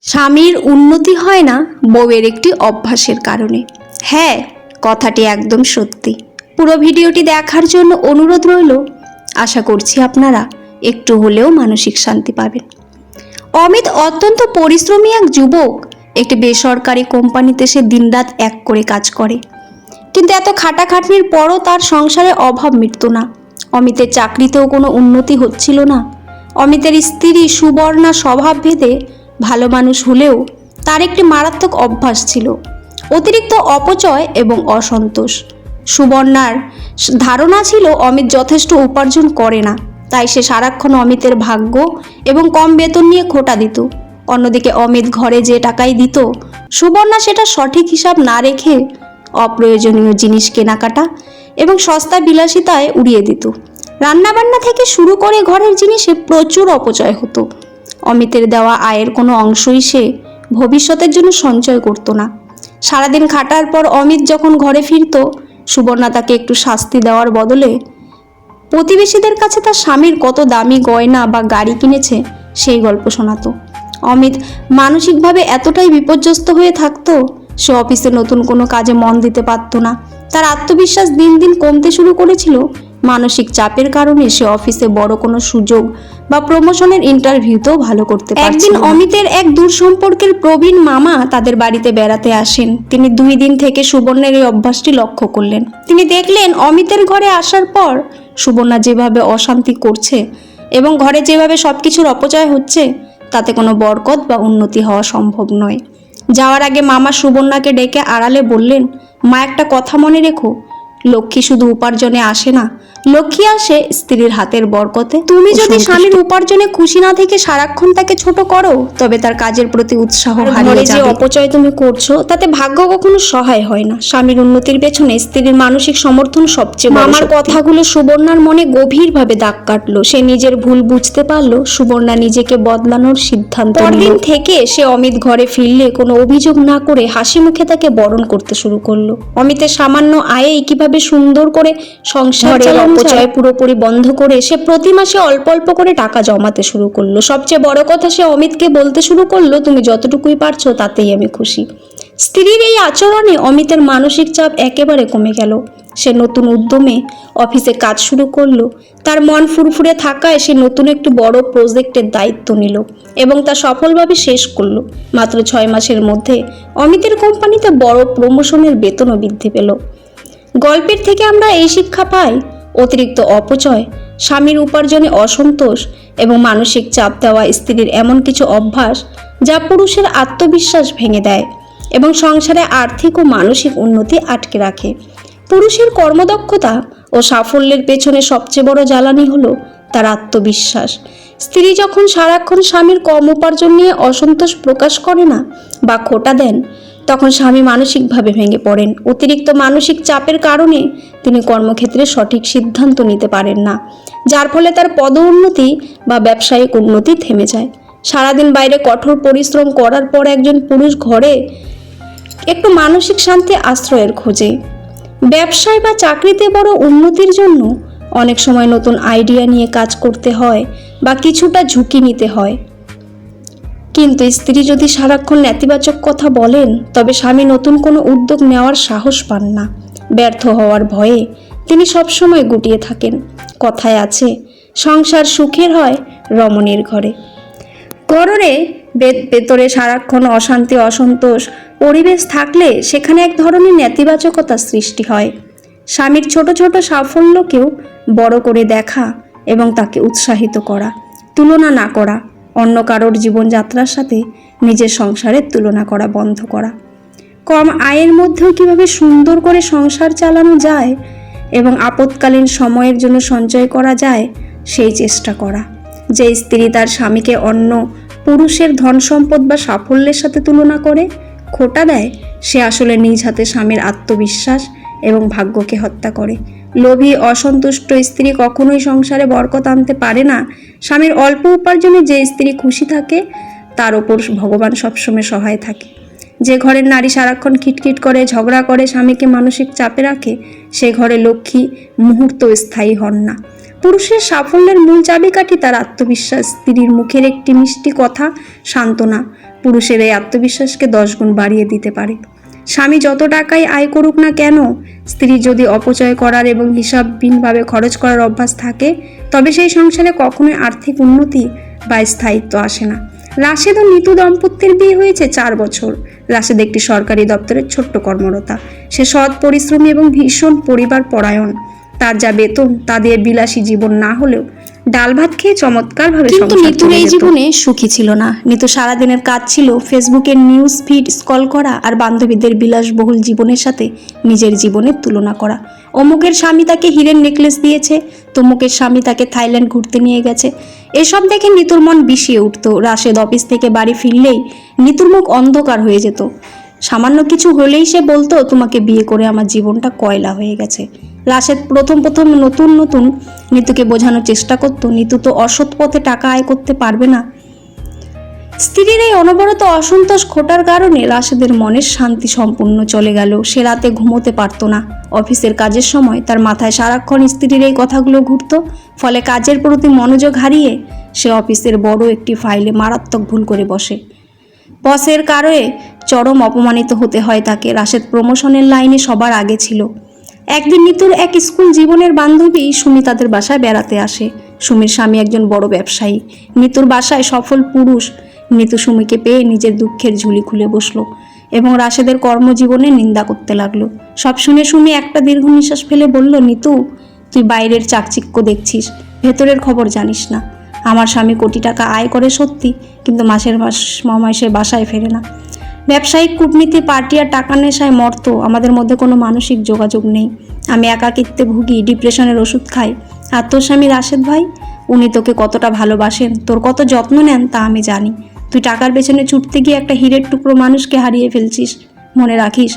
স্বামীর উন্নতি হয় না বউয়ের একটি অভ্যাসের কারণে। হ্যাঁ, কথাটি একদম সত্যি। পুরো ভিডিওটি দেখার জন্য অনুরোধ রইল। আশা করছি আপনারা একটু হলেও মানসিক শান্তি পাবেন। অমিত অত্যন্ত পরিশ্রমী এক যুবক। একটি বেসরকারি কোম্পানিতে সে দিনরাত এক করে কাজ করে, কিন্তু এত খাটাখাটনির পরও তার সংসারে অভাব মিটত না। অমিতের চাকরিতেও কোনো উন্নতি হচ্ছিল না। অমিতের স্ত্রী সুবর্ণা স্বভাবভেদে ভালো মানুষ হলেও তার একটি মারাত্মক অভ্যাস ছিল, অতিরিক্ত অপচয় এবং অসন্তোষ। সুবর্ণার ধারণা ছিল অমিত যথেষ্ট উপার্জন করে না, তাই সে সারাক্ষণ অমিতের ভাগ্য এবং কম বেতন নিয়ে খোঁটা দিত। অন্যদিকে অমিত ঘরে যে টাকাই দিত, সুবর্ণা সেটা সঠিক হিসাব না রেখে অপ্রয়োজনীয় জিনিস কেনাকাটা এবং সস্তা বিলাসিতায় উড়িয়ে দিত। রান্নাবান্না থেকে শুরু করে ঘরের জিনিসে প্রচুর অপচয় হতো। অমিতের দেওয়া আয়ের কোনো অংশই সে ভবিষ্যতের জন্য সঞ্চয় করতো না। সারাদিন খাটার পর অমিত যখন ঘরে ফিরত, সুবর্ণা তাকে একটু শাস্তি দেওয়ার বদলে প্রতিবেশীদের কাছে তার স্বামীর কত দামি গয়না বা গাড়ি কিনেছে সেই গল্প শোনাতো। অমিত মানসিকভাবে এতটাই বিপর্যস্ত হয়ে থাকতো, সে অফিসে নতুন কোনো কাজে মন দিতে পারত না। তার আত্মবিশ্বাস দিন দিন কমতে শুরু করেছিল। মানসিক চাপের কারণে সে অফিসে বড় কোনো সুযোগ বা প্রমোশনের ইন্টারভিউতেও ভালো করতে পারছিল না। একদিন অমিতের এক দূর সম্পর্কের প্রবীণ মামা তাদের বাড়িতে বেড়াতে আসেন। তিনি 2 দিন থেকে সুবর্ণের এই অভ্যাসটি লক্ষ্য করলেন। তিনি দেখলেন অমিতের ঘরে আসার পর সুবর্ণা যেভাবে অশান্তি করছে এবং ঘরে যেভাবে সবকিছুর অপচয় হচ্ছে, তাতে কোনো বরকত বা উন্নতি হওয়া সম্ভব নয়। যাওয়ার আগে মামা সুবর্ণাকে ডেকে আড়ালে বললেন, মা, একটা কথা মনে রেখো, লক্ষ্মী শুধু উপার্জনে আসে না, লক্ষ্মী আসে স্ত্রীর হাতের বরকতে। তুমি যদি স্বামীর উপার্জনে খুশি না থেকে সারাক্ষণ তাকে ছোট করো, তবে তার কাজের প্রতি উৎসাহ হারিয়ে যাবে। যে অপচয় তুমি করছো, তাতে ভাগ্য কখনো সহায় হয় না। স্বামীর উন্নতির পেছনে স্ত্রীর মানসিক সমর্থন সবচেয়ে বড়। মামার কথাগুলো সুবর্ণার মনে গভীরভাবে দাগ কাটলো। সে নিজের ভুল বুঝতে পারলো। সুবর্ণা নিজেকে বদলানোর সিদ্ধান্ত নিল। পরদিন থেকে সে অমিত ঘরে ফিরলে কোনো অভিযোগ না করে হাসি মুখে তাকে বরণ করতে শুরু করলো। অমিতের সামান্য আয়েই কিভাবে সুন্দর করে সংসার অপচয় পুরোপুরি বন্ধ করে সে প্রতি মাসে অল্প অল্প করে টাকা জমাতে শুরু করলো। সবচেয়ে বড় কথা, সে অমিতকে বলতে শুরু করলো, তুমি যতটুকুই পারছো তাতেই আমি খুশি। স্ত্রীর এই আচরণে অমিতের মানসিক চাপ একেবারে কমে গেল। সে নতুন উদ্যমে অফিসে কাজ শুরু করলো। তার মন ফুরফুরে থাকায় সে নতুন একটি বড় প্রজেক্টের দায়িত্ব নিল এবং তা সফলভাবে শেষ করলো। মাত্র 6 মাসের মধ্যে অমিতের কোম্পানিতে বড় প্রমোশনের বেতনও বৃদ্ধি পেল। গল্পের থেকে আমরা এই শিক্ষা পাই, অতিরিক্ত অপচয়, স্বামীর উপার্জনে অসন্তোষ এবং মানসিক চাপ দেওয়া স্ত্রীর এমন কিছু অভ্যাস যা পুরুষের আত্মবিশ্বাস ভেঙে দেয় এবং সংসারে আর্থিক ও মানসিক উন্নতি আটকে রাখে। পুরুষের কর্মদক্ষতা ও সাফল্যের পেছনে সবচেয়ে বড় জ্বালানি হলো তার আত্মবিশ্বাস। স্ত্রী যখন সারাক্ষণ স্বামীর কম উপার্জন নিয়ে অসন্তোষ প্রকাশ করে না বা খোঁটা দেন, তখন স্বামী মানসিকভাবে ভেঙে পড়েন। অতিরিক্ত মানসিক চাপের কারণে তিনি কর্মক্ষেত্রে সঠিক সিদ্ধান্ত নিতে পারেন না, যার ফলে তার পদোন্নতি বা ব্যবসায়িক উন্নতি থেমে যায়। সারাদিন বাইরে কঠোর পরিশ্রম করার পর একজন পুরুষ ঘরে একটু মানসিক শান্তি আশ্রয়ের খোঁজে। ব্যবসায় বা চাকরিতে বড় উন্নতির জন্য অনেক সময় নতুন আইডিয়া নিয়ে কাজ করতে হয় বা কিছুটা ঝুঁকি নিতে হয়। কিন্তু স্ত্রী যদি সারাক্ষণ নেতিবাচক কথা বলেন, তবে স্বামী নতুন কোনো উদ্যোগ নেওয়ার সাহস পান না। ব্যর্থ হওয়ার ভয়ে তিনি সবসময় গুটিয়ে থাকেন। কথায় আছে, সংসার সুখের হয় রমণীর ঘরে। ঘরে ভেতরে সারাক্ষণ অশান্তি অসন্তোষ পরিবেশ থাকলে সেখানে এক ধরনের নেতিবাচকতার সৃষ্টি হয়। স্বামীর ছোট ছোট সাফল্যকেও বড় করে দেখা এবং তাকে উৎসাহিত করা, তুলনা না করা, অন্য কারোর জীবনযাত্রার সাথে নিজের সংসারের তুলনা করা বন্ধ করা, কম আয়ের মধ্যেও কিভাবে সুন্দর করে সংসার চালানো যায় এবং আপৎকালীন সময়ের জন্য সঞ্চয় করা যায় সেই চেষ্টা করা। যে স্ত্রী তার স্বামীকে অন্য পুরুষের ধন সম্পদ বা সাফল্যের সাথে তুলনা করে খোঁটা দেয়, সে আসলে নিজ হাতে স্বামীর আত্মবিশ্বাস এবং ভাগ্যকে হত্যা করে। লোভী অসন্তুষ্ট স্ত্রী কখনোই সংসারে বরকত আনতে পারে না। স্বামীর অল্প উপার্জনে যে স্ত্রী খুশি থাকে, তার ওপর ভগবান সবসময় সহায় থাকে। যে ঘরের নারী সারাক্ষণ খিটখিট করে, ঝগড়া করে, স্বামীকে মানসিক চাপে রাখে, সে ঘরে লক্ষ্মী মুহূর্ত স্থায়ী হন না। পুরুষের সাফল্যের মূল চাবিকাঠি তার আত্মবিশ্বাস, স্ত্রীর মুখের একটি মিষ্টি কথা, সান্ত্বনা, পুরুষের এই আত্মবিশ্বাসকে 10 গুণ বাড়িয়ে দিতে পারে। স্বামী যত টাকাই আয় করুক না কেন, স্ত্রীর যদি অপচয় করার এবং হিসাবহীনভাবে খরচ করার অভ্যাস থাকে, তবে সেই সংসারে কখনোই আর্থিক উন্নতি বা স্থায়িত্ব আসে না। রাশেদ ও নিতু দম্পতির বিয়ে হয়েছে 4 বছর। রাশেদ একটি সরকারি দপ্তরের ছোট্ট কর্মরতা। সে সৎ, পরিশ্রমী এবং ভীষণ পরিবার পরায়ণ। তার যা বেতন তা দিয়ে বিলাসী জীবন না হলেও ডাল ভাত খেয়ে চমৎকারভাবে কিন্তু সংসার নিতুর চলে এই যেত। জীবনে সুখী ছিল না। নিতু সারাদিনের কাজ ছিল ফেসবুকের নিউজ ফিড স্ক্রল করা আর বান্ধবীদের বিলাসবহুল জীবনের সাথে নিজের জীবনের তুলনা করা। অমুকের স্বামী তাকে হীরের নেকলেস দিয়েছে, তমুকের স্বামী তাকে থাইল্যান্ড ঘুরতে নিয়ে গেছে। এসব দেখে নিতুর মন বিষিয়ে উঠত। রাশেদ অফিস থেকে বাড়ি ফিরলেই নিতুর মুখ অন্ধকার হয়ে যেত। সামান্য কিছু হলেই সে বলতো, তোমাকে বিয়ে করে আমার জীবনটা কয়লা হয়ে গেছে। রাশেদ প্রথম নতুন নিতুকে বোঝানোর চেষ্টা করত, নিতু তো অসৎ পথে টাকা আয় করতে পারবে না। স্ত্রীর এই অনবরত অসন্তোষ খোটার কারণে রাশেদের মনের শান্তি সম্পূর্ণ চলে গেল। সে রাতে ঘুমোতে পারত না। অফিসের কাজের সময় তার মাথায় সারাক্ষণ স্ত্রীর এই কথাগুলো ঘুরত। ফলে কাজের প্রতি মনোযোগ হারিয়ে সে অফিসের বড় একটি ফাইলে মারাত্মক ভুল করে বসে। বসের কারণে চরম অপমানিত হতে হয় তাকে। রাশেদ প্রমোশনের লাইনে সবার আগে ছিল। একদিন নিতুর এক স্কুল জীবনের বান্ধবী সুমি তাদের বাসায় বেড়াতে আসে। সুমির স্বামী একজন বড় ব্যবসায়ী। নিতুর বাসায় সফল পুরুষ। নিতু সুমিকে পেয়ে নিজের দুঃখের ঝুলি খুলে বসলো এবং রাশেদের কর্মজীবনে নিন্দা করতে লাগলো। সব শুনে সুমি একটা দীর্ঘ নিঃশ্বাস ফেলে বলল, নিতু, তুই বাইরের চাকচিক্য দেখছিস, ভেতরের খবর জানিস না। আমার স্বামী কোটি টাকা আয় করে সত্যি, কিন্তু মাসে বাসায় ফেরে না। ব্যবসায়িক কূটনীতি, পার্টি আর টাকা নেশায় মর্ত। আমাদের মধ্যে কোনো মানসিক যোগাযোগ নেই। আমি একাকিত্বে ভুগি, ডিপ্রেশনের ওষুধ খাই। আর তোর স্বামী রাশেদ ভাই, উনি তোকে কতটা ভালোবাসেন, তোর কত যত্ন নেন তা আমি জানি। তুই টাকার পেছনে ছুটতে গিয়ে একটা হীরের টুকরো মানুষকে হারিয়ে ফেলছিস। মনে রাখিস,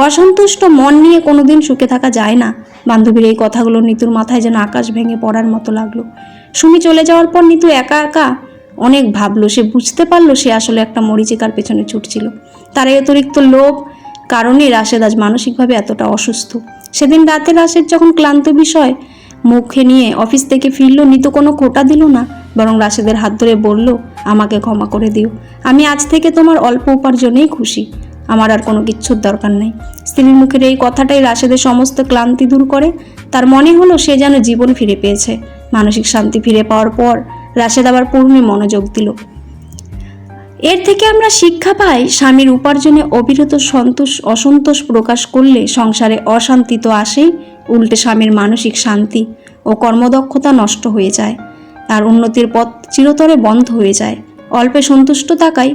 অসন্তুষ্ট মন নিয়ে কোনোদিন সুখে থাকা যায় না। বান্ধবীর এই কথাগুলো নিতুর মাথায় যেন আকাশ ভেঙে পড়ার মতো লাগলো। সুমি চলে যাওয়ার পর নিতু একা একা অনেক ভাবলো। সে বুঝতে পারলো সে আসলে একটা মরীচিকার পেছনে ছুটছিল। তার এই অতিরিক্ত লোভ কারণে রাশেদ আজ মানসিকভাবে এতটা অসুস্থ। সেদিন রাতে রাশেদ যখন ক্লান্ত বিষয় মুখে নিয়ে অফিস থেকে ফিরল, নিতু কোনো খোটা দিল না, বরং রাশেদের হাত ধরে বলল, আমাকে ক্ষমা করে দিও। আমি আজ থেকে তোমার অল্প উপার্জনেই খুশি। আমার আর কোনো কিচ্ছুর দরকার নেই। স্ত্রীর মুখের এই কথাটাই রাশেদের সমস্ত ক্লান্তি দূর করে। তার মনে হলো সে যেন জীবন ফিরে পেয়েছে। মানসিক শান্তি ফিরে পাওয়ার পর রাশেদ আবার পূর্ণ মনোযোগ দিল। এর থেকে আমরা শিক্ষা পাই, স্বামীর উপার্জনে অবিরত অসন্তোষ প্রকাশ করলে সংসারে অশান্তি তো আসেই, উল্টে স্বামীর মানসিক শান্তি ও কর্মদক্ষতা নষ্ট হয়ে যায়, আর উন্নতির পথ চিরতরে বন্ধ হয়ে যায়। অল্পে সন্তুষ্ট থাকাই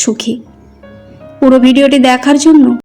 সুখী। পুরো ভিডিওটি দেখার জন্য